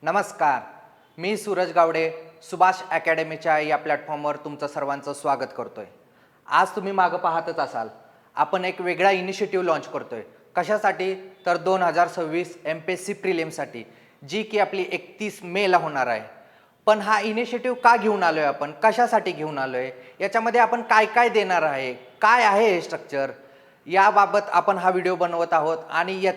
नमस्कार, मी सूरज गावडे सुभाष अकॅडमीच्या या प्लॅटफॉर्मवर तुमचं सर्वांचं स्वागत करतोय। आज तुम्ही मागं पाहतच असाल, आपण एक वेगळा इनिशिएटिव्ह लॉन्च करतोय। कशासाठी? तर 2026 MPSC प्रिलिम्ससाठी, जी की आपली 31 मेला होणार आहे। पण हा इनिशिएटिव्ह का घेऊन आलोय आपण, कशासाठी घेऊन आलोय, याच्यामध्ये आपण काय काय देणार आहे, काय आहे हे स्ट्रक्चर, याबाबत आपण हा व्हिडिओ बनवत आहोत। आणि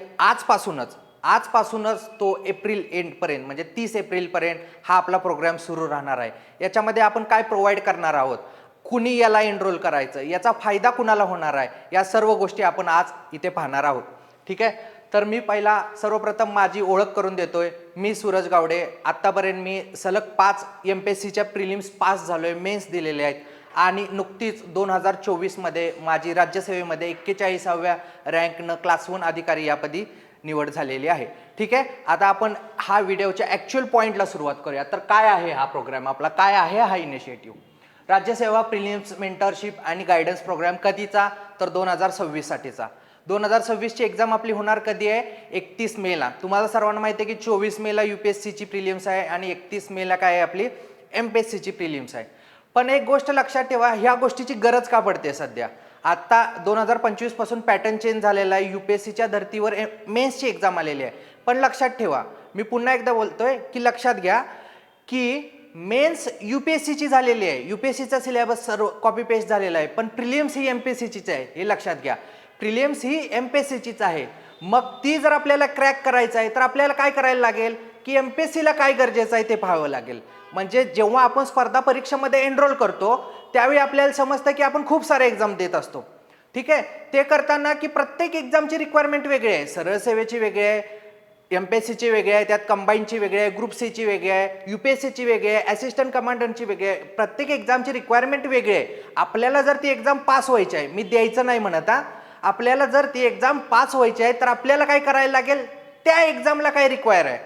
आजपासूनच तो एप्रिल एंडपर्यंत म्हणजे 30 एप्रिलपर्यंत हा आपला प्रोग्राम सुरू राहणार आहे। याच्यामध्ये आपण काय प्रोव्हाइड करणार आहोत, कुणी याला एनरोल करायचं, याचा फायदा कुणाला होणार आहे, या सर्व गोष्टी आपण आज इथे पाहणार आहोत। ठीक आहे, तर मी पहिला सर्वप्रथम माझी ओळख करून देतोय। मी सूरज गावडे, आत्तापर्यंत मी सलग 5 MPSCच्या प्रिलिम्स पास झालोय, मेन्स दिलेले आहेत आणि नुकतीच 2024मध्ये माझी राज्यसेवेमध्ये 41व्या रँकनं क्लास 1 अधिकारी यापदी निवड झालेली आहे। ठीक आहे, आता आपण हा व्हिडिओच्या ॲक्च्युअल पॉईंटला सुरुवात करूया। तर काय आहे हा प्रोग्राम आपला, काय आहे हा इनिशिएटिव्ह? राज्यसेवा प्रिलिम्स मेंटरशिप आणि गायडन्स प्रोग्राम कधीचा? तर 2026 साठीचा। 2026ची एक्झाम आपली होणार कधी आहे? 31 मेला। तुम्हाला सर्वांना माहिती आहे की 24 मेला UPSCची प्रिलिम्स आहे आणि 31 मेला काय आहे आपली MPSCची प्रिलिम्स आहे। पण एक गोष्ट लक्षात ठेवा, ह्या गोष्टीची गरज का पडते सध्या? आता 2025 पासून पॅटर्न चेंज झालेला आहे, UPSCच्या धर्तीवर मेन्सची एक्झाम आलेली आहे। पण लक्षात ठेवा, मी पुन्हा एकदा बोलतोय की लक्षात घ्या की मेन्स UPSCची झालेली आहे, UPSCचा सिलेबस सर्व कॉपी पेस्ट झालेला आहे, पण प्रिलिम्स ही MPSCचीच आहे, हे लक्षात घ्या। प्रिलिम्स ही MPSCचीच आहे। मग ती जर आपल्याला क्रॅक करायचं आहे तर आपल्याला काय करायला लागेल की MPSCला काय गरजेचं आहे ते पाहावं लागेल। म्हणजे जेव्हा आपण स्पर्धा परीक्षेमध्ये एनरोल करतो त्यावेळी आपल्याला समजतं की आपण खूप सारे एक्झाम देत असतो। ठीक आहे, ते करताना की प्रत्येक एक्झामची रिक्वायरमेंट वेगळी आहे, सरळ सेवेची वेगळी आहे, MPSCची वेगळी आहे, त्यात कंबाईनची वेगळी आहे, ग्रुप सीची वेगळी आहे, UPSCची वेगळी आहे, असिस्टंट कमांडंटची वेगळी आहे। प्रत्येक एक्झामची रिक्वायरमेंट वेगळी आहे। आपल्याला जर ती एक्झाम पास व्हायची आहे, मी द्यायचं नाही म्हणत हा, आपल्याला जर ती एक्झाम पास व्हायची आहे तर आपल्याला काय करायला लागेल, त्या एक्झामला काय रिक्वायर आहे,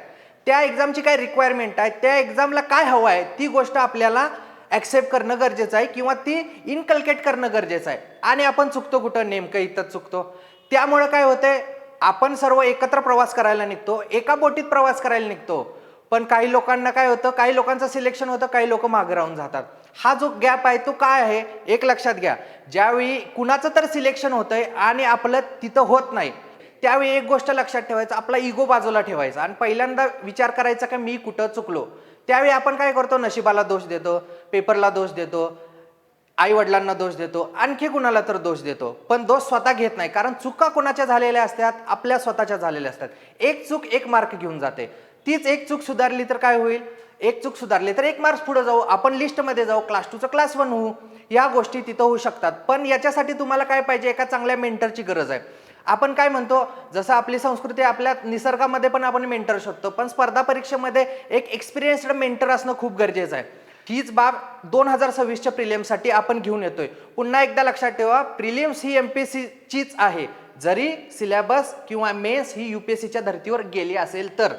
त्या एक्झामची काय रिक्वायरमेंट आहे, त्या एक्झामला काय हवं आहे, ती गोष्ट आपल्याला ॲक्सेप्ट करणं गरजेचं आहे किंवा ती इनकल्केट करणं गरजेचं आहे। आणि आपण चुकतो कुठं? नेमकं इथंच चुकतो। त्यामुळे काय होतंय, आपण सर्व एकत्र प्रवास करायला निघतो, एका बोटीत प्रवास करायला निघतो, पण काही लोकांना काय होतं, काही लोकांचं सिलेक्शन होतं, काही लोक मागे राहून जातात। हा जो गॅप आहे तो काय आहे, एक लक्षात घ्या, ज्यावेळी कुणाचं तर सिलेक्शन होतंय आणि आपलं तिथं होत नाही, त्यावेळी एक गोष्ट लक्षात ठेवायचं, आपला इगो बाजूला ठेवायचा आणि पहिल्यांदा विचार करायचा की मी कुठं चुकलो। त्यावेळी आपण काय करतो, नशिबाला दोष देतो, पेपरला दोष देतो, आई वडिलांना दोष देतो, आणखी कुणाला तर दोष देतो, पण दोष स्वतः घेत नाही। कारण चुका कोणाच्या झालेल्या असतात, आपल्या स्वतःच्या झालेल्या असतात। एक चूक 1 मार्क घेऊन जाते, तीच एक चूक सुधारली तर काय होईल, एक चूक सुधारली तर 1 मार्क्स पुढे जाऊ, आपण लिस्टमध्ये जाऊ, क्लास 2चं क्लास 1 होऊ, या गोष्टी तिथं होऊ शकतात। पण याच्यासाठी तुम्हाला काय पाहिजे, एका चांगल्या मेंटरची गरज आहे। आपण काय म्हणतो, जसं आपली संस्कृती, आपल्या निसर्गामध्ये पण आपण मेंटर शोधतो, पण स्पर्धा परीक्षेमध्ये एक एक्सपिरियन्स्ड मेंटर असणं खूप गरजेचं आहे। हीच बाब 2026च्या प्रिलिम्ससाठी आपण घेऊन येतोय। पुन्हा एकदा लक्षात ठेवा, प्रिलिम्स ही MPSCचीच आहे, जरी सिलेबस किंवा मेन्स ही UPSCच्या धर्तीवर गेली असेल तर।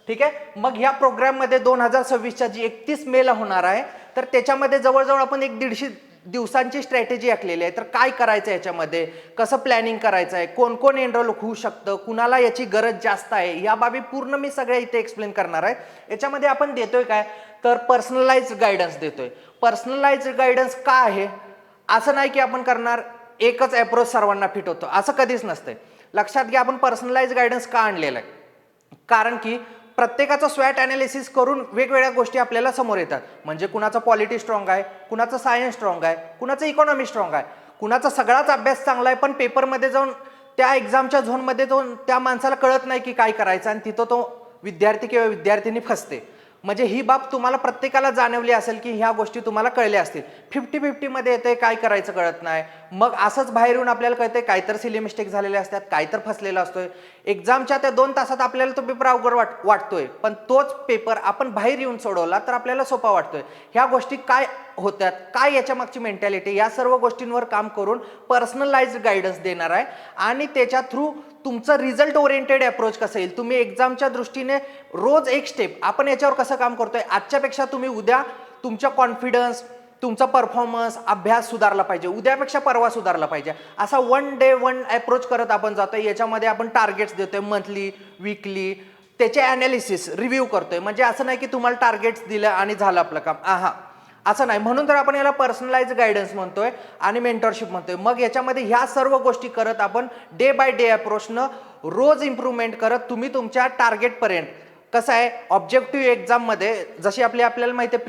ठीक आहे, मग ह्या प्रोग्राममध्ये 2026च्या जी 31 मेला होणार आहे, तर त्याच्यामध्ये जवळजवळ आपण 150 दिवसांची स्ट्रॅटेजी आखलेली आहे। तर काय करायचं, याच्यामध्ये कसं प्लॅनिंग करायचं आहे, कोण कोण एनरोल होऊ शकतं, कुणाला याची गरज जास्त आहे, या बाबी पूर्ण मी सगळ्या इथे एक्सप्लेन करणार आहे। याच्यामध्ये आपण देतोय काय, तर पर्सनलाइज्ड गायडन्स देतोय। पर्सनलाइज्ड गायडन्स का आहे? असं नाही की आपण करणार एकच अप्रोच सर्वांना फिट होतो, असं कधीच नसतंय। लक्षात घ्या, आपण पर्सनलाइज्ड गायडन्स का आणलेलं आहे, कारण की प्रत्येकाचं स्वॅट ॲनालिसिस करून वेगवेगळ्या गोष्टी आपल्याला समोर येतात। म्हणजे कुणाचं पॉलिटी स्ट्रॉंग आहे, कुणाचं सायन्स स्ट्रॉंग आहे, कुणाचं इकॉनॉमी स्ट्रॉंग आहे, कुणाचा सगळाच अभ्यास चांगला आहे, पण पेपरमध्ये जाऊन त्या एक्झामच्या झोनमध्ये जाऊन त्या माणसाला कळत नाही की काय करायचं आणि तिथं तो विद्यार्थी किंवा विद्यार्थिनी फसते। म्हणजे ही बाब तुम्हाला प्रत्येकाला जाणवली असेल की ह्या गोष्टी तुम्हाला कळल्या असतील। 50-50 येते, काय करायचं कळत नाही, मग असंच बाहेर येऊन आपल्याला कळते काय तर सिली मिस्टेक झालेले असतात, काय तर फसलेला असतोय। एक्झामच्या त्या 2 तासात आपल्याला तो पेपर अवघड वाटतोय, पण तोच पेपर आपण बाहेर येऊन सोडवला तर आपल्याला सोपा वाटतोय। ह्या गोष्टी काय होतात, काय याच्या मागची मेंटॅलिटी, या सर्व गोष्टींवर काम करून पर्सनलाइज्ड गायडन्स देणार आहे आणि त्याच्या थ्रू तुमचं रिझल्ट ओरिएंटेड अप्रोच कसं येईल, तुम्ही एक्झामच्या दृष्टीने रोज एक स्टेप, आपण याच्यावर कसं काम करतोय, आजच्यापेक्षा तुम्ही उद्या तुमच्या कॉन्फिडन्स, तुमचा परफॉर्मन्स, अभ्यास सुधारला पाहिजे, उद्यापेक्षा परवा सुधारला पाहिजे, असा 1 डे 1 अप्रोच करत आपण जातोय। याच्यामध्ये आपण टार्गेट्स देतोय, मंथली, वीकली, त्याचे ॲनालिसिस रिव्ह्यू करतोय. म्हणजे असं नाही की तुम्हाला टार्गेट्स दिलं आणि झालं आपलं काम, असं नाही. म्हणून तर आपण याला पर्सनलाइज गायडन्स म्हणतोय आणि मेंटरशिप म्हणतोय. मग याच्यामध्ये ह्या सर्व गोष्टी करत आपण डे बाय डे अप्रोचनं रोज इम्प्रूव्हमेंट करत तुम्ही तुमच्या टार्गेटपर्यंत. कसं आहे, ऑब्जेक्टिव्ह एक्झाममध्ये जशी आपल्याला माहिती आहे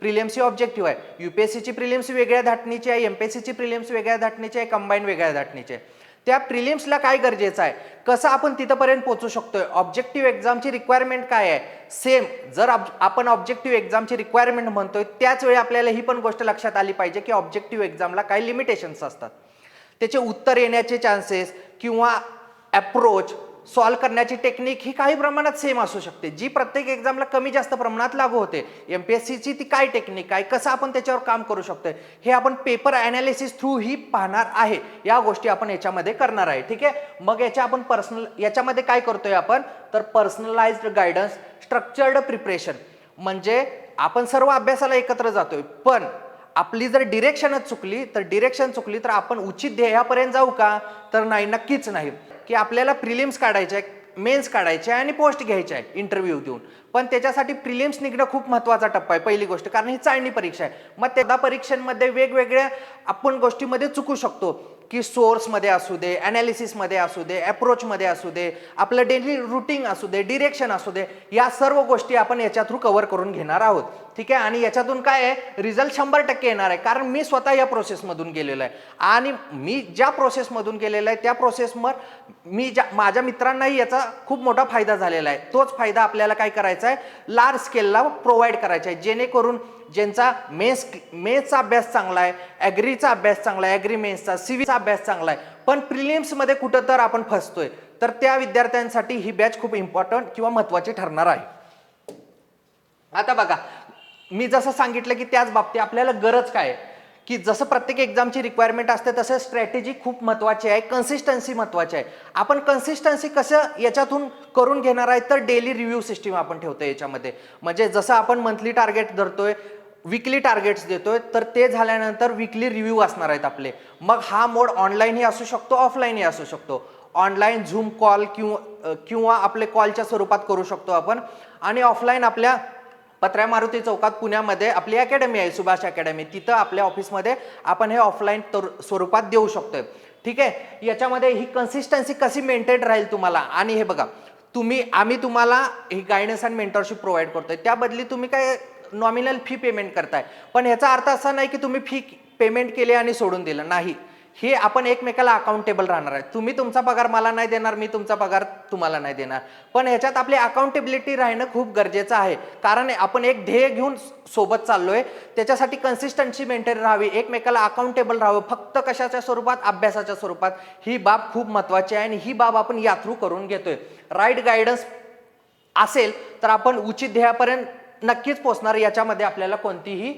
प्रिलिम्सची ऑब्जेक्टिव्ह आहे, UPSCची प्रिलिम्स वेगळ्या धाटणीची आहे, MPSCची प्रिलिम्स वेगळ्या धाटणीची आहे, कंबाईन वेगळ्या धाटणीची आहे. त्या प्रिलिम्सला काय गरजेचं आहे, कसं आपण तिथपर्यंत पोहोचू शकतोय, ऑब्जेक्टिव्ह एक्झामची रिक्वायरमेंट काय आहे. सेम जर आपण ऑब्जेक्टिव्ह एक्झामची रिक्वायरमेंट म्हणतोय त्याच वेळी आपल्याला ही पण गोष्ट लक्षात आली पाहिजे की ऑब्जेक्टिव्ह एक्झामला काही लिमिटेशन्स असतात. त्याचे उत्तर येण्याचे चान्सेस किंवा अप्रोच सॉल्व करण्याची टेक्निक ही काही प्रमाणात सेम असू शकते, जी प्रत्येक एक्झामला कमी जास्त प्रमाणात लागू होते. MPSCची ती काय टेक्निक आहे, कसं आपण त्याच्यावर काम करू शकतोय, हे आपण पेपर ॲनालिसिस थ्रू ही पाहणार आहे. या गोष्टी आपण याच्यामध्ये करणार आहे. ठीक आहे. मग याच्यामध्ये काय करतोय आपण, तर पर्सनलाइज्ड गायडन्स, स्ट्रक्चर्ड प्रिपरेशन. म्हणजे आपण सर्व अभ्यासाला एकत्र जातोय, पण आपली जर डिरेक्शन चुकली तर आपण उचित ध्येयापर्यंत जाऊ का, तर नाही, नक्कीच नाही. की आपल्याला प्रिलिम्स काढायचे आहे, मेन्स काढायचे आहे आणि पोस्ट घ्यायचे आहे इंटरव्ह्यू देऊन. पण त्याच्यासाठी प्रिलिम्स निघणं खूप महत्त्वाचा टप्पा आहे, पहिली गोष्ट, कारण ही चाळणी परीक्षा आहे. मग त्या परीक्षांमध्ये वेगवेगळ्या आपण गोष्टीमध्ये चुकू शकतो, की सोर्समध्ये असू दे, ॲनालिसिसमध्ये असू दे, अप्रोचमध्ये असू दे, आपलं डेली रुटीन असू दे, डिरेक्शन असू दे, या सर्व गोष्टी आपण याच्या थ्रू कव्हर करून घेणार आहोत. ठीक आहे. आणि याच्यातून काय आहे, रिझल्ट 100% येणार आहे, कारण मी स्वतः या प्रोसेसमधून गेलेलो आहे. आणि मी ज्या प्रोसेसमधून गेलेलो आहे त्या प्रोसेसवर माझ्या मित्रांनाही याचा खूप मोठा फायदा झालेला आहे. तोच फायदा आपल्याला काय करायचा आहे, लार्ज स्केलला प्रोव्हाइड करायचा आहे, जेणेकरून ज्यांचा मेन्सचा अभ्यास चांगला आहे, ॲग्रीचा अभ्यास चांगला आहे, ॲग्री मेन्सचा, सिव्हिलचा अभ्यास चांगला आहे, पण प्रिलिम्समध्ये कुठं तर आपण फसतोय, तर त्या विद्यार्थ्यांसाठी ही बॅच खूप इम्पॉर्टंट किंवा महत्त्वाची ठरणार आहे. आता बघा, मी जसं सांगितलं की त्याच बाबतीत आपल्याला गरज काय आहे, की जसं प्रत्येक एक्झामची रिक्वायरमेंट असते तसं स्ट्रॅटेजी खूप महत्त्वाची आहे, कन्सिस्टन्सी महत्त्वाची आहे. आपण कन्सिस्टन्सी कसं याच्यातून करून घेणार आहे, तर डेली रिव्ह्यू सिस्टीम आपण ठेवतोय याच्यामध्ये. म्हणजे जसं आपण मंथली टार्गेट धरतोय, वीकली टार्गेट्स देतोय, तर ते झाल्यानंतर वीकली रिव्ह्यू असणार आहेत आपले. मग हा मोड ऑनलाईनही असू शकतो, ऑफलाईनही असू शकतो. ऑनलाईन झूम कॉल किंवा आपले कॉलच्या स्वरूपात करू शकतो आपण, आणि ऑफलाईन आपल्या पत्र्या मारुती चौकात पुण्यामध्ये आपली अकॅडमी आहे, सुभाष अकॅडमी, तिथं आपल्या ऑफिसमध्ये आपण हे ऑफलाईन स्वरूपात देऊ शकतोय. ठीक आहे. याच्यामध्ये ही कन्सिस्टन्सी कशी मेंटेन राहील तुम्हाला, आणि हे बघा, आम्ही तुम्हाला ही गायडन्स आणि मेंटरशिप प्रोव्हाइड करतोय, त्या बदली तुम्ही काय नॉमिनल फी पेमेंट करताय, पण ह्याचा अर्थ असा नाही की तुम्ही फी पेमेंट केली आणि सोडून दिलं, नाही. हे आपण एकमेकाला अकाउंटेबल राहणार आहे. तुम्ही तुमचा पगार मला नाही देणार, मी तुमचा पगार तुम्हाला नाही देणार, पण ह्याच्यात आपली अकाउंटेबिलिटी राहणं खूप गरजेचं आहे, कारण आपण एक ध्येय घेऊन सोबत चाललोय. त्याच्यासाठी कन्सिस्टन्सी मेंटेन राहावी, एकमेकाला अकाउंटेबल राहावं. फक्त कशाच्या स्वरूपात, अभ्यासाच्या स्वरूपात. ही बाब खूप महत्त्वाची आहे आणि ही बाब आपण या थ्रू करून घेतोय. राईट गायडन्स असेल तर आपण उचित ध्येयापर्यंत नक्कीच पोहोचणार, याच्यामध्ये आपल्याला कोणतीही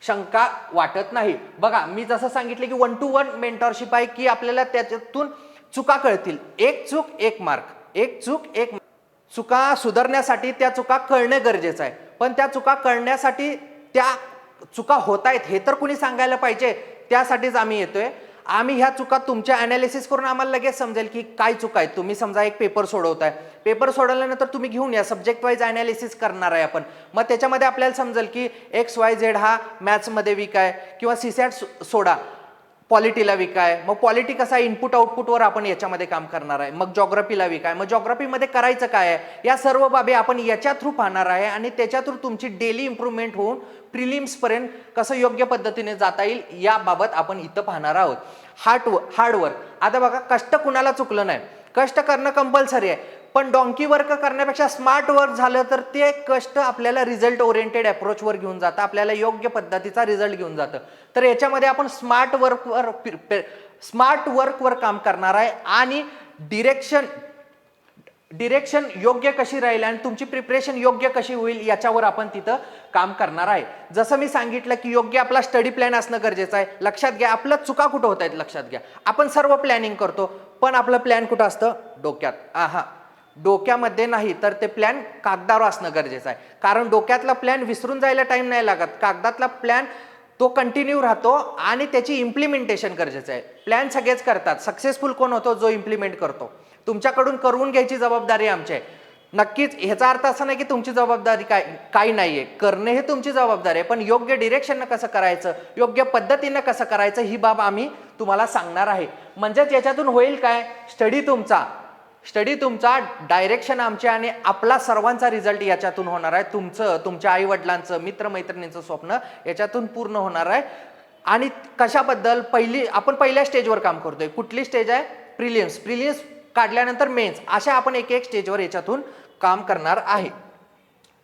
शंका वाटत नाही. बघा, मी जसं सांगितलं की 1 to 1 मेंटरशिप आहे, की आपल्याला त्याच्यातून चुका कळतील. एक चूक एक मार्क, एक चूक एक. चुका सुधारण्यासाठी त्या चुका कळणं गरजेचं आहे, पण त्या चुका कळण्यासाठी त्या चुका होत आहेत हे तर कुणी सांगायला पाहिजे. त्यासाठीच आम्ही येतोय. आम्ही ह्या चुका तुमच्या ॲनालिसिस करून आम्हाला लगेच समजेल की काय चुका आहेत. तुम्ही समजा एक पेपर सोडवताय, पेपर सोडवल्यानंतर तुम्ही घेऊन या, सब्जेक्ट वाईज ॲनालिसिस करणार आहे आपण. मग त्याच्यामध्ये आपल्याला समजेल की XYZ हा मॅथ्समध्ये वीक आहे, किंवा CSAT सोडा, पॉलिटीला वीक आहे. मग पॉलिटी कसा इनपुट आउटपुटवर आपण याच्यामध्ये काम करणार आहे. मग जॉग्राफीला वीक आहे, मग जॉग्राफीमध्ये करायचं काय आहे, या सर्व बाबी आपण याच्या थ्रू पाहणार आहे, आणि त्याच्या थ्रू तुमची डेली इम्प्रूव्हमेंट होऊन प्रिलिम्सपर्यंत कसं योग्य पद्धतीने जाता येईल याबाबत आपण इथं पाहणार आहोत. हार्डवर्क. आता बघा, कष्ट कुणाला चुकलं नाही, कष्ट करणं कंपल्सरी आहे, पण डॉंकी वर्क करण्यापेक्षा स्मार्ट वर्क झालं तर ते कष्ट आपल्याला रिझल्ट ओरिएंटेड अप्रोचवर घेऊन जातं, आपल्याला योग्य पद्धतीचा रिझल्ट घेऊन जातं. तर याच्यामध्ये आपण स्मार्ट वर्कवर काम करणार आहे, आणि डिरेक्शन योग्य कशी राहील आणि तुमची प्रिपरेशन योग्य कशी होईल याच्यावर आपण तिथं काम करणार आहे. जसं मी सांगितलं की योग्य आपला स्टडी प्लॅन असणं गरजेचं आहे. लक्षात घ्या, आपल्या चुका कुठं होत आहेत लक्षात घ्या. आपण सर्व प्लॅनिंग करतो, पण आपलं प्लॅन कुठं असतं, डोक्यात. डोक्यामध्ये नाही, तर ते प्लॅन कागदावर असणं गरजेचं आहे, कारण डोक्यातला प्लॅन विसरून जायला टाइम नाही लागत. कागदातला प्लॅन तो कंटिन्यू राहतो, आणि त्याची इम्प्लिमेंटेशन गरजेचं आहे. प्लॅन सगळेच करतात, सक्सेसफुल कोण होतो, जो इम्प्लिमेंट करतो. तुमच्याकडून करून घ्यायची जबाबदारी आमची आहे. नक्कीच ह्याचा अर्थ असा नाही की तुमची जबाबदारी काही नाहीये, करणे हे तुमची जबाबदारी आहे, पण योग्य डिरेक्शननं कसं करायचं, योग्य पद्धतीनं कसं करायचं ही बाब आम्ही तुम्हाला सांगणार आहे. म्हणजेच याच्यातून होईल काय, स्टडी तुमचा, डायरेक्शन आमचे आणि आपला सर्वांचा रिझल्ट याच्यातून होणार आहे. तुमचं, तुमच्या आई वडिलांचं, मित्रमैत्रिणींचं स्वप्न याच्यातून पूर्ण होणार आहे. आणि कशाबद्दल, आपण पहिल्या स्टेजवर काम करतोय. कुठली स्टेज आहे, प्रिलिम्स काढल्यानंतर मेन्स, अशा आपण एक स्टेजवर याच्यातून काम करणार आहे.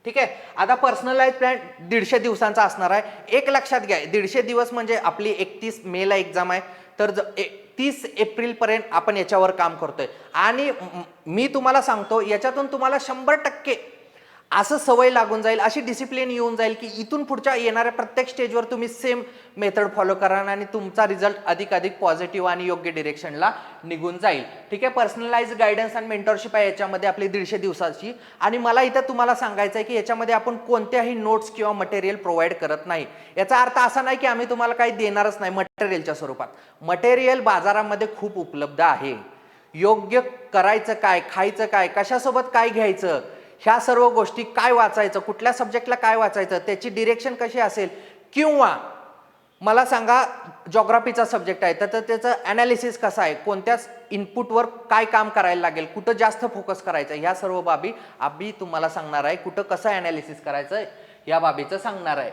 ठीक आहे. आता पर्सनलाइज प्लॅन 150 दिवसांचा असणार आहे. एक लक्षात घ्या, 150 दिवस म्हणजे आपली 31 मेला एक्झाम आहे, तर 30 एप्रिलपर्यंत आपण याच्यावर काम करतोय. आणि मी तुम्हाला सांगतो, याच्यातून तुम्हाला 100% असं सवय लागून जाईल, अशी डिसिप्लिन येऊन जाईल की इथून पुढच्या येणाऱ्या प्रत्येक स्टेजवर तुम्ही सेम मेथड फॉलो कराल आणि तुमचा रिझल्ट अधिक पॉझिटिव्ह आणि योग्य डिरेक्शनला निघून जाईल. ठीक आहे. पर्सनलाइज गायडन्स आणि मेंटरशिप आहे याच्यामध्ये आपली 150 दिवसाची. आणि मला इथं तुम्हाला सांगायचं आहे की याच्यामध्ये आपण कोणत्याही नोट्स किंवा मटेरियल प्रोव्हाइड करत नाही. याचा अर्थ असा नाही की आम्ही तुम्हाला काही देणारच नाही मटेरियलच्या स्वरूपात. मटेरियल बाजारामध्ये खूप उपलब्ध आहे. योग्य करायचं काय, खायचं काय, कशासोबत काय घ्यायचं, ह्या सर्व गोष्टी, काय वाचायचं, कुठल्या सब्जेक्टला काय वाचायचं, त्याची डिरेक्शन कशी असेल, किंवा मला सांगा जॉग्राफीचा सब्जेक्ट आहे तर त्याचं ॲनालिसिस कसं आहे, कोणत्याच इनपुटवर काय काम करायला लागेल, कुठं जास्त फोकस करायचं, ह्या सर्व बाबी आम्ही तुम्हाला सांगणार आहे. कुठं कसं ॲनालिसिस करायचं या बाबीचं सांगणार आहे.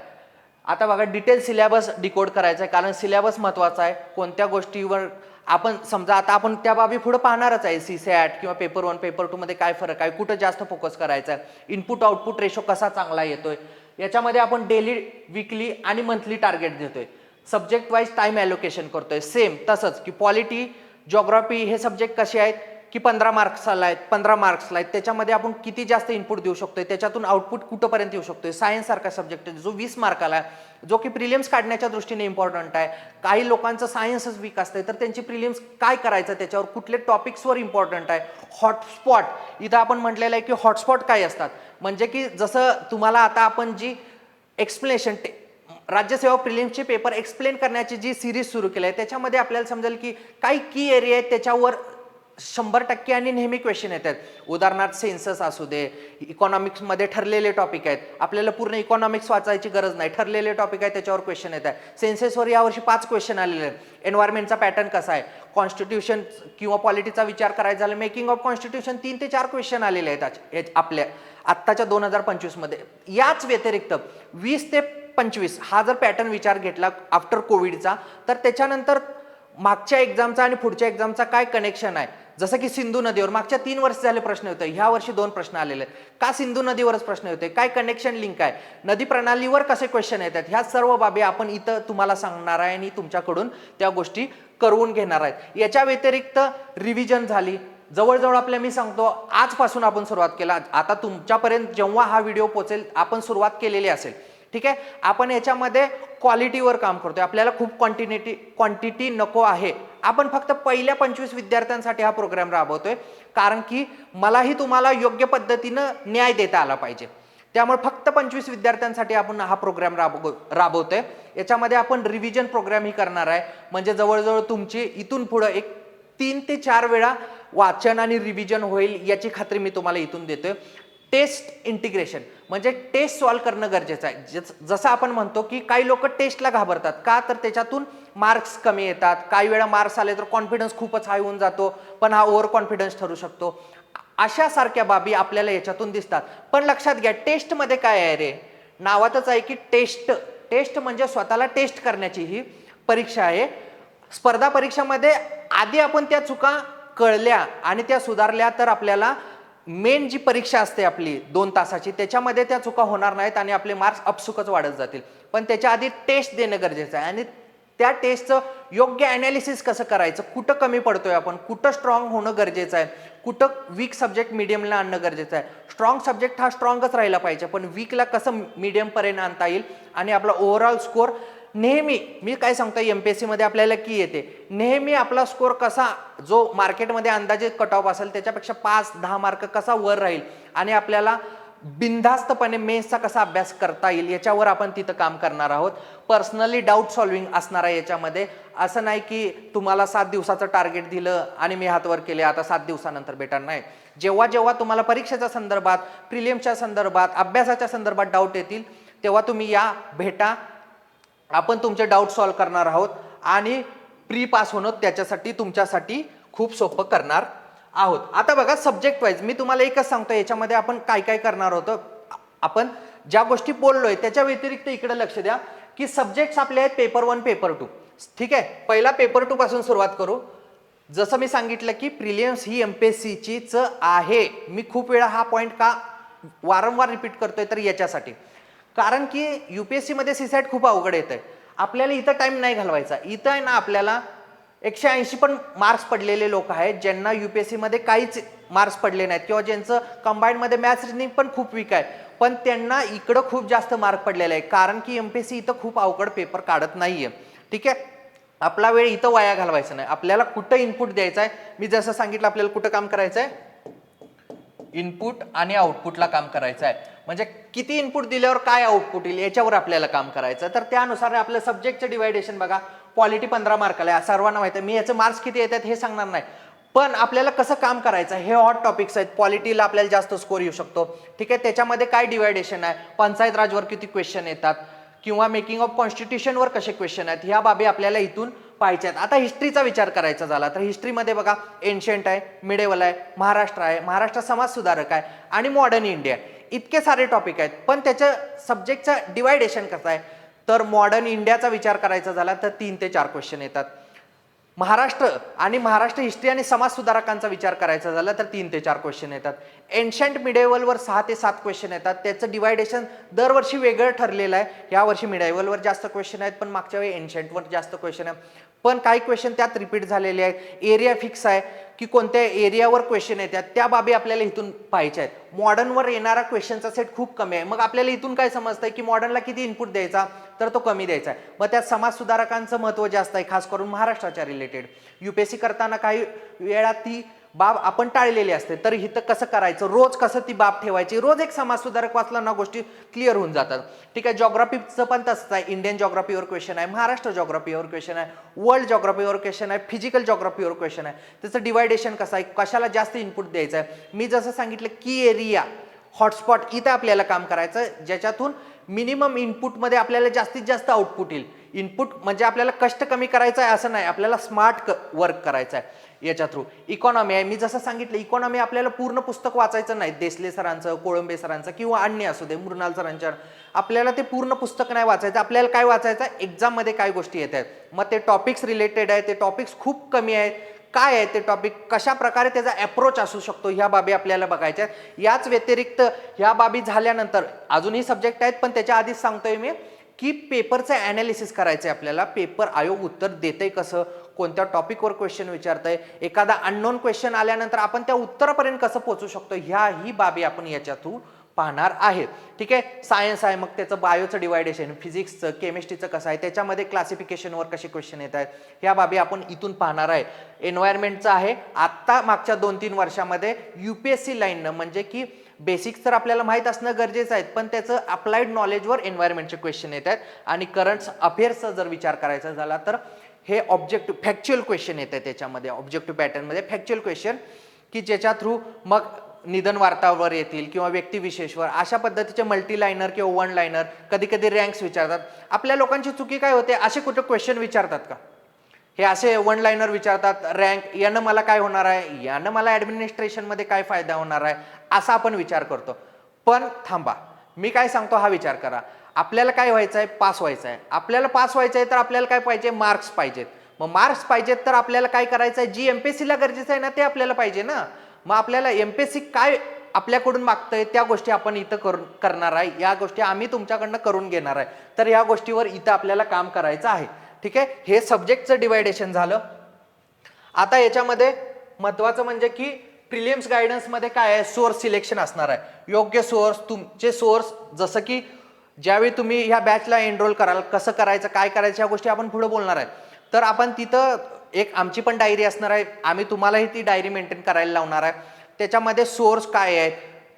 आता बघा, डिटेल सिलेबस डिकोड करायचा आहे, कारण सिलेबस महत्त्वाचा आहे. कोणत्या गोष्टीवर आपण समजा, आता आपण त्या बाबी पुढे पाहणारच आहे, CSAT किंवा पेपर 1 पेपर 2 मध्ये काय फरक आहे, कुठं जास्त फोकस करायचा आहे, इनपुट आउटपुट रेशो कसा चांगला येतोय, याच्यामध्ये आपण डेली, वीकली आणि मंथली टार्गेट देतोय. सब्जेक्ट वाईज टाइम ॲलोकेशन करतोय. सेम तसंच की पॉलिटी, जॉग्राफी हे सब्जेक्ट कसे आहेत की 15 मार्क्सला आहेत, त्याच्यामध्ये आपण किती जास्त इनपुट देऊ शकतोय, त्याच्यातून आउटपुट कुठंपर्यंत येऊ शकतोय. सायन्स सारखा सब्जेक्ट जो 20 मार्काला आहे, जो की प्रिलिम्स काढण्याच्या दृष्टीने इम्पॉर्टंट आहे. काही लोकांचं सायन्सच वीक असतंय, तर त्यांची प्रिलिम्स काय करायचं, त्याच्यावर कुठले टॉपिक्सवर इम्पॉर्टंट आहे. हॉटस्पॉट, इथं आपण म्हटलेलं आहे की हॉटस्पॉट काय असतात, म्हणजे की जसं तुम्हाला आता आपण जी एक्सप्लेनेशन, राज्यसेवा प्रिलिम्सचे पेपर एक्सप्लेन करण्याची जी सिरीज सुरू केली आहे, त्याच्यामध्ये आपल्याला समजेल की काही की एरिया आहेत त्याच्यावर 100% आणि नेहमी क्वेश्चन येतात. उदाहरणार्थ सेन्सस असू दे, इकॉनॉमिक्समध्ये ठरलेले टॉपिक आहेत, आपल्याला पूर्ण इकॉनॉमिक्स वाचायची गरज नाही, ठरलेले टॉपिक आहे त्याच्यावर क्वेश्चन येत आहे. सेन्सेसवर यावर्षी 5 क्वेश्चन आलेले आहेत. एन्व्हायरमेंटचा पॅटर्न कसा आहे, कॉन्स्टिट्यूशन किंवा पॉलिटीचा विचार करायचा झाला, मेकिंग ऑफ कॉन्स्टिट्यूशन 3 ते 4 क्वेश्चन आलेले आहेत आपल्या आत्ताच्या 2025 मध्ये. याच व्यतिरिक्त 20 ते 25 हा जर पॅटर्न विचार घेतला आफ्टर कोविडचा, तर त्याच्यानंतर मागच्या एक्झामचा आणि पुढच्या एक्झामचा काय कनेक्शन आहे. जसं की सिंधू नदीवर मागच्या 3 वर्ष झाले प्रश्न होते, ह्या वर्षी 2 प्रश्न आलेले आहेत. का सिंधू नदीवरच प्रश्न होते, काय कनेक्शन लिंक आहे, नदी प्रणालीवर कसे क्वेश्चन येतात, ह्या सर्व बाबी आपण इथं तुम्हाला सांगणार आहे आणि तुमच्याकडून त्या गोष्टी करवून घेणार आहेत. याच्या व्यतिरिक्त रिव्हिजन झाली, जवळजवळ आपल्या, मी सांगतो आजपासून आपण सुरुवात केला, आता तुमच्यापर्यंत जेव्हा हा व्हिडिओ पोहोचेल आपण सुरुवात केलेली असेल. ठीक आहे. आपण याच्यामध्ये क्वालिटीवर काम करतोय, आपल्याला खूप क्वांटिटी नको आहे. आपण फक्त पहिल्या 25 विद्यार्थ्यांसाठी हा प्रोग्राम राबवतोय, कारण की मलाही तुम्हाला योग्य पद्धतीनं न्याय देता आला पाहिजे. त्यामुळे फक्त 25 विद्यार्थ्यांसाठी आपण हा प्रोग्राम राबवतोय. याच्यामध्ये आपण रिव्हिजन प्रोग्राम ही करणार आहे, म्हणजे जवळजवळ तुमची इथून पुढे एक 3 ते 4 वेळा वाचन आणि रिव्हिजन होईल याची खात्री मी तुम्हाला इथून देतोय. टेस्ट इंटिग्रेशन म्हणजे टेस्ट सॉल्व्ह करणं गरजेचं आहे. जसं आपण म्हणतो की काही लोक टेस्टला घाबरतात, का तर त्याच्यातून मार्क्स कमी येतात, काही वेळा मार्क्स आले तर कॉन्फिडन्स खूपच हाय होऊन जातो, पण हा ओव्हर कॉन्फिडन्स ठरू शकतो. अशा सारख्या बाबी आपल्याला याच्यातून दिसतात. पण लक्षात घ्या, टेस्टमध्ये काय आहे रे, नावातच आहे की टेस्ट म्हणजे स्वतःला टेस्ट करण्याची ही परीक्षा आहे. स्पर्धा परीक्षामध्ये आधी आपण त्या चुका कळल्या आणि त्या सुधारल्या तर आपल्याला मेन जी परीक्षा असते आपली 2 तासाची, त्याच्यामध्ये त्या चुका होणार नाहीत आणि आपले मार्क्स अपसुकच वाढत जातील. पण त्याच्या आधी टेस्ट देणं गरजेचं आहे आणि त्या टेस्टचं योग्य ॲनालिसिस कसं करायचं, कुठं कमी पडतोय आपण, कुठं स्ट्रॉंग होणं गरजेचं आहे, कुठं वीक सब्जेक्ट मीडियमला आणणं गरजेचं आहे. स्ट्रॉंग सब्जेक्ट हा स्ट्रॉंगच राहिला पाहिजे, पण वीकला कसं मीडियमपर्यंत आणता येईल आणि आपला ओव्हरऑल स्कोअर नेहमी, मी काय सांगतो, MPSC मध्ये आपल्याला की येते, नेहमी आपला स्कोअर कसा, जो मार्केटमध्ये अंदाजे कट ऑफ असेल त्याच्यापेक्षा 5-10 मार्क कसा वर राहील आणि आपल्याला बिनधास्तपणे मेन्सचा कसा अभ्यास करता येईल याच्यावर आपण तिथं काम करणार आहोत. पर्सनली डाऊट सॉल्विंग असणार आहे याच्यामध्ये. असं नाही की तुम्हाला 7 दिवसाचं टार्गेट दिलं आणि मी हातवर केले आता 7 दिवसानंतर भेटणार नाही. जेव्हा जेव्हा तुम्हाला परीक्षेच्या संदर्भात, प्रिलिम्सच्या संदर्भात, अभ्यासाच्या संदर्भात डाऊट येतील तेव्हा तुम्ही या, भेटा, आपण तुमचे डाऊट सॉल्व्ह करणार आहोत आणि प्री पास होणं त्याच्यासाठी तुमच्यासाठी खूप सोपं करणार आहोत. आता बघा सब्जेक्ट वाईज मी तुम्हाला एकच सांगतो याच्यामध्ये आपण काय काय करणार होतं. आपण ज्या गोष्टी बोललोय त्याच्या व्यतिरिक्त इकडे लक्ष द्या की सब्जेक्ट्स आपले आहेत पेपर 1 पेपर 2. ठीक आहे, पहिला पेपर 2 पासून सुरुवात करू. जसं मी सांगितलं की प्रिलिम्स ही एमपीएससीचीच आहे. मी खूप वेळा हा पॉईंट का वारंवार रिपीट करतोय तर याच्यासाठी, कारण की यूपीएससी मध्ये सीसॅट खूप अवघड येत आहे. आपल्याला इथं टाइम नाही घालवायचा. इथं आहे ना आपल्याला 180 पण मार्क्स पडलेले लोक आहेत ज्यांना यूपीएससी मध्ये काहीच मार्क्स पडले नाहीत किंवा ज्यांचं कंबाईंड मध्ये मॅथ्स रिजनिंग पण खूप वीक आहे, पण त्यांना इकडं खूप जास्त मार्क पडलेले आहे कारण की एमपीएससी इथं खूप अवघड पेपर काढत नाहीये. ठीक आहे, आपला वेळ इथं वाया घालवायचा नाही. आपल्याला कुठं इनपुट द्यायचं आहे, मी जसं सांगितलं आपल्याला कुठं काम करायचं आहे, इनपुट आणि आउटपुटला काम करायचं आहे. म्हणजे किती इनपुट दिल्यावर काय आउटपुट येईल याच्यावर आपल्याला काम करायचं. तर त्यानुसार आपलं सब्जेक्टचं डिवायडेशन बघा. पॉलिटी 15 मार्काला आहे सर्वांना माहिती आहे. मी याचे मार्क्स किती येतात हे सांगणार नाही, पण आपल्याला कसं काम करायचं हे हॉट टॉपिक्स आहेत. पॉलिटीला आपल्याला जास्त स्कोर येऊ शकतो. ठीक आहे, त्याच्यामध्ये काय डिवायडेशन आहे, पंचायत राजवर किती क्वेश्चन येतात किंवा मेकिंग ऑफ कॉन्स्टिट्यूशनवर कसे क्वेश्चन आहेत, ह्या बाबी आपल्याला इथून पाहायच्या आहेत. आता हिस्ट्रीचा विचार करायचा झाला तर हिस्ट्रीमध्ये बघा एन्शंट आहे, मिडेवल आहे, महाराष्ट्र आहे, महाराष्ट्र समाज सुधारक आहे आणि मॉडर्न इंडिया. इतके सारे टॉपिक आहेत, पण त्याच्या सब्जेक्टचं डिवायडेशन कसं आहे तर मॉडर्न इंडियाचा विचार करायचा झाला तर 3 ते 4 क्वेश्चन येतात. महाराष्ट्र आणि महाराष्ट्र हिस्ट्री आणि समाज सुधारकांचा विचार करायचा झाला तर 3 ते 4 क्वेश्चन येतात. एन्शंट मिडेवलवर 6 ते 7 क्वेश्चन येतात. त्याचं डिवायडेशन दरवर्षी वेगळं ठरलेलं आहे. यावर्षी मिडेवलवर जास्त क्वेश्चन आहेत, पण मागच्या वेळी एन्शंटवर जास्त क्वेश्चन आहे. पण काही क्वेश्चन त्यात रिपीट झालेले आहेत. एरिया फिक्स आहे की कोणत्या एरियावर क्वेश्चन येतात त्या बाबी आपल्याला इथून पाहायच्या आहेत. मॉडर्नवर येणारा क्वेश्चनचा सेट खूप कमी आहे. मग आपल्याला इथून काय समजतंय की मॉडर्नला किती इनपुट द्यायचा तर तो कमी द्यायचा आहे. मग त्यात समाज सुधारकांचं महत्त्व जास्त आहे, खास करून महाराष्ट्राच्या रिलेटेड. यूपीएससी करताना काही वेळा ती बाब आपण टाळलेली असते, तर इथं कसं करायचं, रोज कसं ती बाब ठेवायची. रोज एक समाज सुधारक वाचला ना गोष्टी क्लिअर होऊन जातात. ठीक आहे, जॉग्राफीचं पण तसंच आहे. इंडियन जॉग्राफीवर क्वेश्चन आहे, महाराष्ट्र जॉग्राफीवर क्वेश्चन आहे, वर्ल्ड जॉग्राफीवर क्वेश्चन आहे, फिजिकल जॉग्राफीवर क्वेश्चन आहे. त्याचं डिवायडेशन कसं आहे, कशाला जास्त इनपुट द्यायचं आहे. मी जसं सांगितलं की एरिया हॉटस्पॉट इथं आपल्याला काम करायचं ज्याच्यातून मिनिमम इनपुटमध्ये आपल्याला जास्तीत जास्त आउटपुट येईल. इनपुट म्हणजे आपल्याला कष्ट कमी करायचं आहे असं नाही, आपल्याला स्मार्ट वर्क करायचं आहे याच्या थ्रू. इकॉनॉमी आहे, मी जसं सांगितलं इकॉनॉमी आपल्याला पूर्ण पुस्तक वाचायचं नाही. देसले सरांचं, कोळंबे सरांचं किंवा अन्य असू दे, मृणाल सरांच्या, आपल्याला ते पूर्ण पुस्तक नाही वाचायचं. आपल्याला काय वाचायचं, एक्झाममध्ये काय गोष्टी येत आहेत. मग ते टॉपिक्स रिलेटेड आहे, ते टॉपिक्स खूप कमी आहेत, काय आहे ते टॉपिक, कशा प्रकारे त्याचा अप्रोच असू शकतो, ह्या बाबी आपल्याला बघायच्या. याच व्यतिरिक्त ह्या बाबी झाल्यानंतर अजूनही सब्जेक्ट आहेत, पण त्याच्या आधीच सांगतोय मी की पेपरचं ॲनालिसिस करायचं आहे आपल्याला. पेपर आयोग उत्तर देतंय कसं, कोणत्या टॉपिकवर क्वेश्चन विचारतंय, एखादा अननोन क्वेश्चन आल्यानंतर आपण त्या उत्तरापर्यंत कसं पोहोचू शकतो, ह्याही बाबी आपण याच्यातून पाहणार आहे. ठीक आहे, सायन्स आहे, मग त्याचं बायोचं डिवायडेशन, फिजिक्सचं, केमिस्ट्रीचं कसं आहे, त्याच्यामध्ये क्लासिफिकेशनवर कसे क्वेश्चन येत आहेत, ह्या बाबी आपण इथून पाहणार आहे. एन्व्हायरमेंटचं आहे, आत्ता मागच्या 2-3 वर्षामध्ये यूपीएससी लाईननं म्हणजे की बेसिक्स तर आपल्याला माहीत असणं गरजेचं आहे, पण त्याचं अप्लाइड नॉलेजवर एन्व्हायरमेंटचे क्वेश्चन येत आहेत. आणि करंट अफेअर्सचा जर विचार करायचा झाला तर हे ऑब्जेक्टिव्ह फॅक्च्युअल क्वेश्चन येत आहे. त्याच्यामध्ये ऑब्जेक्टिव्ह पॅटर्नमध्ये फॅक्च्युअल क्वेश्चन की ज्याच्या थ्रू मग निधन वार्तावर येतील किंवा व्यक्तिविशेषवर, अशा पद्धतीचे मल्टी लाईनर किंवा वन लाईनर, कधी कधी रँक्स विचारतात. आपल्या लोकांची चुकी काय होते, असे कुठे क्वेश्चन विचारतात का, हे असे वन लाईनर विचारतात. रँक यानं मला काय होणार आहे, यानं मला ॲडमिनिस्ट्रेशनमध्ये काय फायदा होणार आहे, असा आपण विचार करतो. पण थांबा, मी काय सांगतो हा विचार करा. आपल्याला काय व्हायचं आहे, पास व्हायचं आहे. आपल्याला पास व्हायचं आहे तर आपल्याला काय पाहिजे, मार्क्स पाहिजेत. मग मार्क्स पाहिजेत तर आपल्याला काय करायचं आहे, जी एमपीएससीला गरजेचं आहे ना ते आपल्याला पाहिजे ना. मग आपल्याला एमपीएससी काय आपल्याकडून मागतंय त्या गोष्टी आपण इथं करणार आहे. या गोष्टी आम्ही तुमच्याकडनं करून घेणार आहे. तर या गोष्टीवर इथं आपल्याला काम करायचं आहे. ठीक आहे, हे सब्जेक्टचं डिवायडेशन झालं. आता याच्यामध्ये महत्वाचं म्हणजे की प्रिलिम्स गायडन्समध्ये काय आहे, सोर्स सिलेक्शन असणार आहे. योग्य सोर्स, तुमचे सोर्स, जसं की ज्यावेळी तुम्ही ह्या बॅचला एनरोल कराल कसं करायचं, काय करायचं, या गोष्टी आपण पुढे बोलणार आहे. तर आपण तिथं एक आमची पण डायरी असणार आहे, आम्ही तुम्हालाही ती डायरी मेंटेन करायला लावणार आहे. त्याच्यामध्ये सोर्स काय आहेत,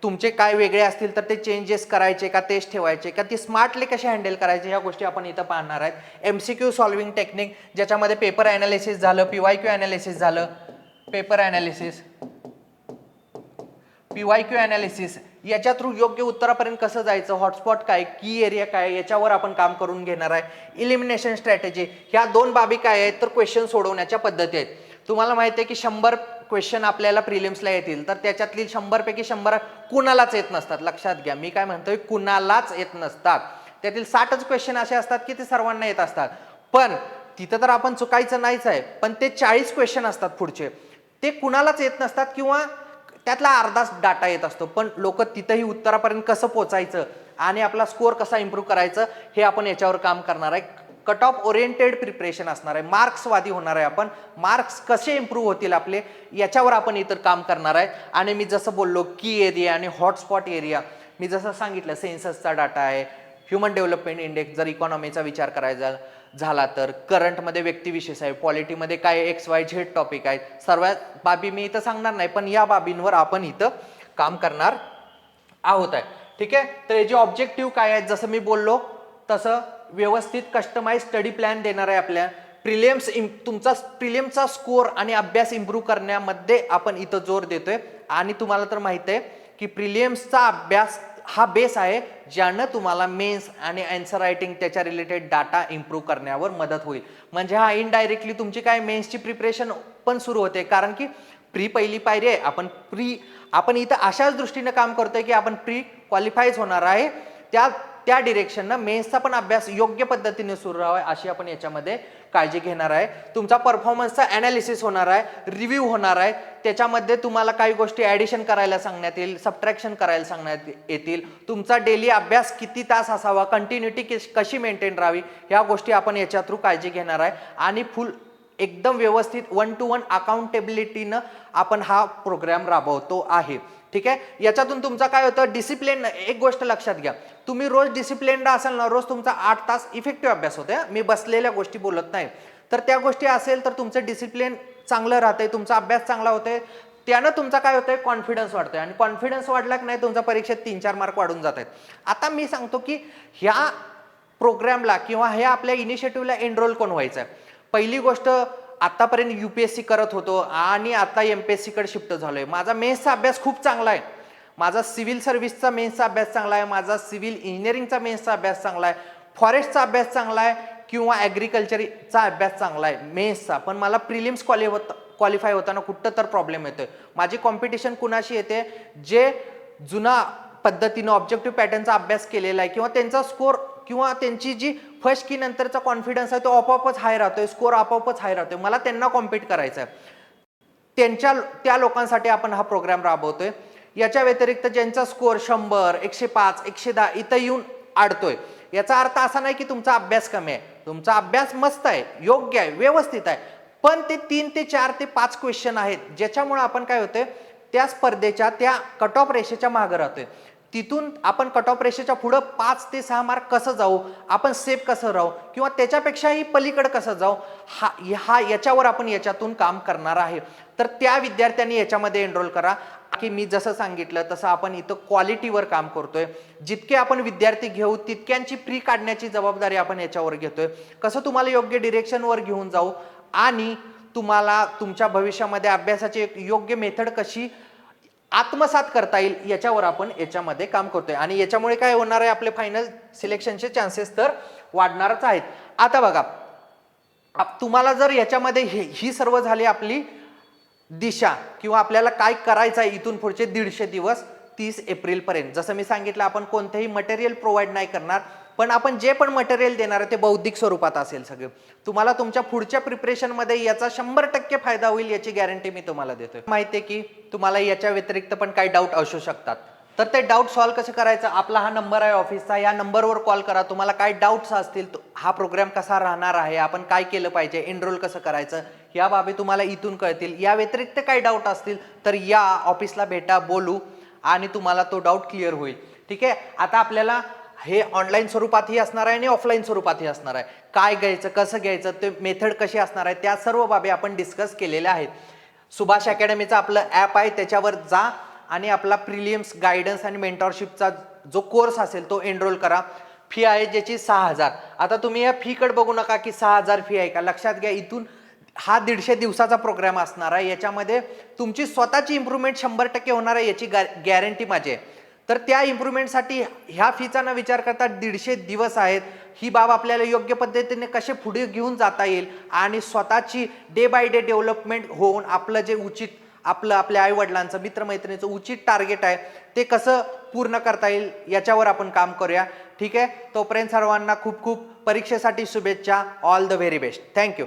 तुमचे काय वेगळे असतील तर ते चेंजेस करायचे का तेच ठेवायचे का ती स्मार्टली कसे हँडल करायचे, ह्या गोष्टी आपण इथं पाहणार आहेत. MCQ सॉल्विंग टेक्निक, ज्याच्यामध्ये पेपर ॲनालिसिस झालं, PYQ ॲनालिसिस झालं, पेपर ॲनालिसिस, PYQ ॲनालिसिस, याच्या थ्रू योग्य उत्तरापर्यंत कसं जायचं, हॉटस्पॉट काय, की एरिया काय, याच्यावर आपण काम करून घेणार आहे. इलिमिनेशन स्ट्रॅटेजी, ह्या 2 बाबी काय आहेत तर क्वेश्चन सोडवण्याच्या पद्धती आहेत. तुम्हाला माहिती आहे की 100 क्वेश्चन आपल्याला प्रिलिम्सला येतील, तर त्याच्यातली 100 पैकी 100 कुणालाच येत नसतात. लक्षात घ्या, मी काय म्हणतोय, कुणालाच येत नसतात. त्यातील 60च क्वेश्चन असे असतात की ते सर्वांना येत असतात. पण तिथं तर आपण चुकायचं नाहीच आहे, पण ते 40 क्वेश्चन असतात पुढचे, ते कुणालाच येत नसतात किंवा त्यातला अर्धाच डाटा येत असतो. पण लोक तिथंही उत्तरापर्यंत कसं पोचायचं आणि आपला स्कोअर कसा इम्प्रूव्ह करायचं हे आपण याच्यावर काम करणार आहे. कट ऑफ ओरिएंटेड प्रिपरेशन असणार आहे, मार्क्सवादी होणार आहे. आपण मार्क्स कसे इम्प्रूव्ह होतील आपले याच्यावर आपण इतर काम करणार आहे. आणि मी जसं बोललो की एरिया आणि हॉटस्पॉट एरिया, मी जसं सांगितलं सेन्ससचा डाटा आहे, ह्युमन डेव्हलपमेंट इंडेक्स जर इकॉनॉमीचा विचार करायचा झाला तर, करंटमध्ये व्यक्तिविशेष आहे, पॉलिटीमध्ये काय XYZ टॉपिक आहेत, सर्व बाबी मी इथं सांगणार नाही, पण या बाबींवर आपण इथं काम करणार आहोत आहे. ठीक आहे, तर याचे ऑब्जेक्टिव्ह काय आहेत, जसं मी बोललो तसं व्यवस्थित कस्टमाइज स्टडी प्लॅन देणार आहे आपल्या. तुमचा प्रिलिम्सचा स्कोअर आणि अभ्यास इम्प्रूव्ह करण्यामध्ये आपण इथं जोर देतोय. आणि तुम्हाला तर माहिती आहे की प्रिलिम्सचा अभ्यास हा बेस आहे, ज्यानं तुम्हाला मेन्स आणि आन्सर रायटिंग त्याच्या रिलेटेड डाटा इम्प्रूव्ह करण्यावर मदत होईल. म्हणजे हा इनडायरेक्टली तुमची काय मेन्सची प्रिपरेशन पण सुरू होते, कारण की प्री पहिली पायरी आहे. आपण इथं अशाच दृष्टीने काम करतोय की आपण प्री क्वालिफाईज होणार आहे, त्या डिरेक्शननं मेन्सचा पण अभ्यास योग्य पद्धतीने सुरू राहावा अशी आपण याच्यामध्ये काळजी घेणार आहे. तुमचा परफॉर्मन्सचा ॲनालिसिस होणार आहे, रिव्ह्यू होणार आहे. त्याच्यामध्ये तुम्हाला काही गोष्टी ॲडिशन करायला सांगण्यात येईल, सबट्रॅक्शन करायला सांगण्यात येतील. तुमचा डेली अभ्यास किती तास असावा, कंटिन्युटी कशी मेंटेन राहावी, ह्या गोष्टी आपण याच्या थ्रू काळजी घेणार आहे. आणि फुल एकदम व्यवस्थित 1 to 1 अकाउंटेबिलिटीनं आपण हा प्रोग्राम राबवतो आहे. ठीक आहे, याच्यातून तुमचा काय होतं, डिसिप्लिन. एक गोष्ट लक्षात घ्या, तुम्ही रोज डिसिप्लिनड असाल ना, रोज तुमचा 8 तास इफेक्टिव्ह अभ्यास होतोय. मी बसलेल्या गोष्टी बोलत नाही, तर त्या गोष्टी असेल तर तुमचं डिसिप्लिन चांगलं राहतंय, तुमचा अभ्यास चांगला होतोय, त्यानं तुमचा काय होतंय, कॉन्फिडन्स वाढतोय. आणि कॉन्फिडन्स वाढला की नाही तुमचा परीक्षेत 3-4 मार्क वाढून जात आहेत. आता मी सांगतो की ह्या प्रोग्रामला किंवा ह्या आपल्या इनिशिएटिव्हला एनरोल कोण व्हायचं आहे. पहिली गोष्ट, आतापर्यंत UPSC करत होतो आणि आता MPSC कडे शिफ्ट झालोय. माझा मेन्सचा अभ्यास खूप चांगला आहे, माझा सिव्हिल सर्व्हिसचा मेन्सचा अभ्यास चांगला आहे, माझा सिव्हिल इंजिनिअरिंगचा मेन्सचा अभ्यास चांगला आहे, फॉरेस्टचा अभ्यास चांगला आहे किंवा ॲग्रिकल्चरचा अभ्यास चांगला आहे मेन्सचा. पण मला प्रिलिम्स क्वालिफाय होताना कुठं तर प्रॉब्लेम येतोय. माझी कॉम्पिटिशन कुणाशी येते, जे जुना पद्धतीनं ऑब्जेक्टिव्ह पॅटर्नचा अभ्यास केलेला आहे किंवा त्यांचा स्कोर किंवा त्यांची जी फर्स्ट की नंतरचा कॉन्फिडन्स आहे तो आपोआपच हाय राहतोय, स्कोर आपोआपच हाय राहतोय. मला त्यांना कॉम्पीट करायचं आहे. त्या लोकांसाठी आपण हा प्रोग्राम राबवतोय. याच्या व्यतिरिक्त ज्यांचा स्कोर 100, 105, 110 इथं येऊन अडतोय, याचा अर्थ असा नाही की तुमचा अभ्यास कमी आहे. तुमचा अभ्यास मस्त आहे, योग्य आहे, व्यवस्थित आहे, पण ते 3 ते 4 ते 5 क्वेश्चन आहेत ज्याच्यामुळे आपण काय होतंय, त्या स्पर्धेच्या त्या कट ऑफ रेषेच्या मागे राहतोय. तिथून आपण कट ऑफ रेषेच्या पुढं 5 ते 6 मार्क कसं जाऊ, आपण सेफ कसं राहू किंवा त्याच्यापेक्षाही पलीकडे कसं जाऊ, याच्यावर आपण याच्यातून काम करणार आहे. तर त्या विद्यार्थ्यांनी याच्यामध्ये एनरोल करा. की मी जसं सांगितलं तसं आपण इथं क्वालिटीवर काम करतोय. जितके आपण विद्यार्थी घेऊ तितक्यांची प्री काढण्याची जबाबदारी आपण याच्यावर घेतोय. कसं तुम्हाला योग्य डिरेक्शनवर घेऊन जाऊ आणि तुम्हाला तुमच्या भविष्यामध्ये अभ्यासाची एक योग्य मेथड कशी आत्मसात करता येईल याच्यावर आपण याच्यामध्ये काम करतोय. आणि याच्यामुळे काय होणार आहे, आपले फायनल सिलेक्शनचे चान्सेस तर वाढणारच आहेत. आता बघा, तुम्हाला जर याच्यामध्ये ही सर्व झाली आपली दिशा किंवा आपल्याला काय करायचं आहे इथून पुढचे 150 दिवस 30 एप्रिल पर्यंत. जसं मी सांगितलं, आपण कोणतेही मटेरियल प्रोव्हाइड नाही करणार, पण आपण जे पण मटेरियल देणार आहे ते बौद्धिक स्वरूपात असेल सगळे. तुम्हाला तुमच्या पुढच्या प्रिपरेशनमध्ये याचा 100% फायदा होईल याची गॅरंटी मी तुम्हाला देतोय. माहिती आहे की तुम्हाला याच्या व्यतिरिक्त पण काही डाऊट असू शकतात, तर ते डाऊट सॉल्व्ह कसं करायचं, आपला हा नंबर आहे ऑफिसचा, या नंबरवर कॉल करा. तुम्हाला काय डाऊट्स असतील, हा प्रोग्राम कसा राहणार आहे, आपण काय केलं पाहिजे, एनरोल कसं करायचं, या बाबी तुम्हाला इथून कळतील. या व्यतिरिक्त काही डाऊट असतील तर या ऑफिसला भेटा, बोलू आणि तुम्हाला तो डाऊट क्लिअर होईल. ठीक आहे, आता आपल्याला हे ऑनलाईन स्वरूपातही असणार आहे आणि ऑफलाईन स्वरूपातही असणार आहे. काय घ्यायचं, कसं घ्यायचं, ते मेथड कशी असणार आहे, त्या सर्व बाबी आपण डिस्कस केलेल्या आहेत. सुभाष अकॅडमीचं आपलं ॲप आहे, त्याच्यावर जा आणि आपला प्रिलियम्स गायडन्स आणि मेंटॉरशिपचा जो कोर्स असेल तो एनरोल करा. फी आहे ज्याची 6,000. आता तुम्ही या फीकडे बघू नका की 6,000 फी आहे का. लक्षात घ्या, इथून हा 150 दिवसाचा प्रोग्राम असणार आहे. याच्यामध्ये तुमची स्वतःची इम्प्रूव्हमेंट 100% होणार आहे, याची गॅरंटी माझी आहे. तर त्या इम्प्रूव्हमेंटसाठी ह्या फीचा न विचार करता 150 दिवस आहेत. ही बाब आपल्याला योग्य पद्धतीने कसे पुढे घेऊन जाता येईल आणि स्वतःची डे बाय डे डेव्हलपमेंट होऊन आपलं जे उचित आपल्या आईवडिलांचं मित्रमैत्रिणीचं उचित टार्गेट आहे ते कसं पूर्ण करता येईल याच्यावर आपण काम करूया. ठीक आहे. तोपर्यंत सर्वांना खूप खूप परीक्षेसाठी शुभेच्छा. All the very best. Thank you.